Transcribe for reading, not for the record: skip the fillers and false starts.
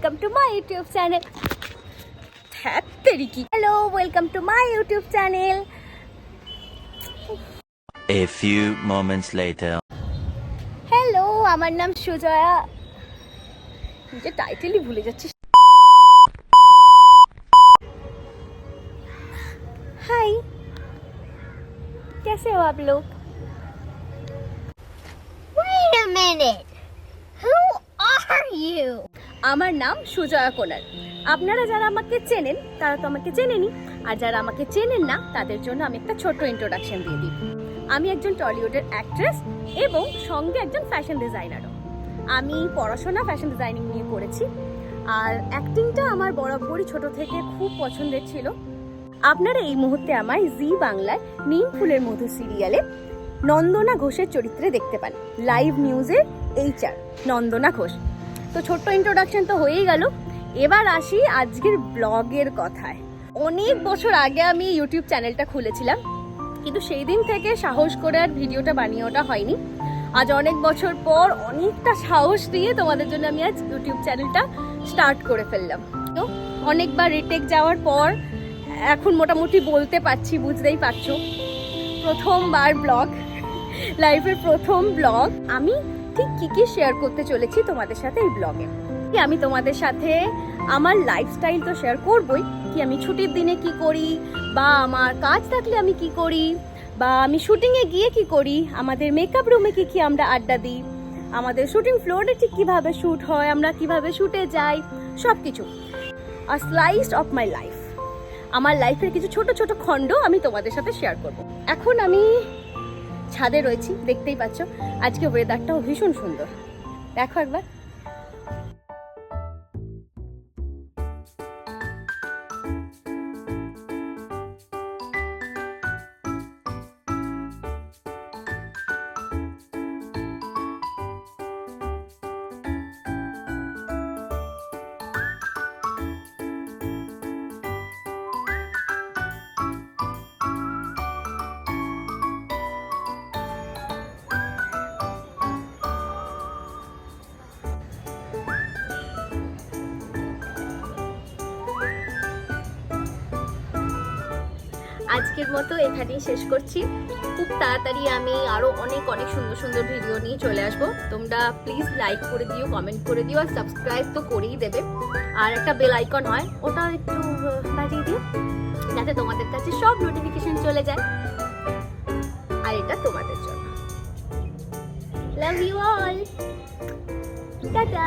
welcome to my YouTube channel. Hello, welcome to my YouTube channel. A few moments later. Hello, আমার নাম সুজয়া। নিজে টাইটেলই ভুলে যাচ্ছি। हाय, कैसे हो आप लोग? Wait a minute. Who are you? আমার নাম সুজয়া কোনার। আপনারা যারা আমাকে চেনেন তারা তো আমাকে চেনেনই, আর যারা আমাকে চেনেন না তাদের জন্য আমি একটা ছোট্ট ইন্ট্রোডাকশন দিয়ে দিই। আমি একজন টলিউডের অ্যাক্ট্রেস এবং সঙ্গে একজন ফ্যাশন ডিজাইনারও। আমি পড়াশোনা ফ্যাশন ডিজাইনিং নিয়ে করেছি, আর অ্যাক্টিংটা আমার বরাবরই ছোট থেকে খুব পছন্দের ছিল। আপনারা এই মুহূর্তে আমায় জি বাংলায় নিম ফুলের মধু সিরিয়ালে নন্দনা ঘোষের চরিত্রে দেখতে পান। লাইভ নিউজের HR নন্দনা ঘোষ। তো ছোট্ট ইন্ট্রোডাকশন তো হয়েই গেল, এবার আসি আজকের ব্লগের কথায়। অনেক বছর আগে আমি ইউটিউব চ্যানেলটা খুলেছিলাম, কিন্তু সেই দিন থেকে সাহস করে আর ভিডিওটা বানিয়ে ওঠা হয়নি। আজ অনেক বছর পর অনেকটা সাহস দিয়ে তোমাদের জন্য আমি আজ ইউটিউব চ্যানেলটা স্টার্ট করে ফেললাম। তো অনেকবার রিটেক যাওয়ার পর এখন মোটামুটি বলতে পারছি, বুঝতেই পারছো। প্রথমবার ব্লগ, লাইফের প্রথম ব্লগ। আমি ঠিক কি শেয়ার করতে চলেছি তোমাদের সাথে এই ব্লগে। আমি তোমাদের সাথে আমার লাইফস্টাইল তো শেয়ার করবই, কি আমি ছুটির দিনে কি করি, বা আমার কাজ থাকলে আমি কি করি, বা আমি শুটিংয়ে গিয়ে কি করি, আমাদের মেকআপ রুমে কি আমরা আড্ডা দিই, আমাদের শুটিং ফ্লোরে ঠিক কিভাবে শ্যুট হয়, আমরা কিভাবে শ্যুটে যাই, সব কিছু। আ স্লাইস অফ মাই লাইফ। আমার লাইফের কিছু ছোট ছোট খণ্ড আমি তোমাদের সাথে শেয়ার করব। এখন আমি ছাদে রয়েছি, দেখতেই পাচ্ছ। আজকে ওয়েদারটাও ভীষণ সুন্দর, দেখো একবার। আজকের মতো এখানেই শেষ করছি। খুব তাড়াতাড়ি আমি আরো অনেক সুন্দর সুন্দর ভিডিও নিয়ে চলে আসবো। তোমরা প্লিজ লাইক করে দিও, কমেন্ট করে দিও, আর সাবস্ক্রাইব তো করেই দেবে। আর একটা বেল আইকন হয়, ওটা একটু বাজিয়ে দিও, যাতে তোমাদের কাছে সব নোটিফিকেশন চলে যায়। আর এটা তোমাদের জন্য। Love you all, tata.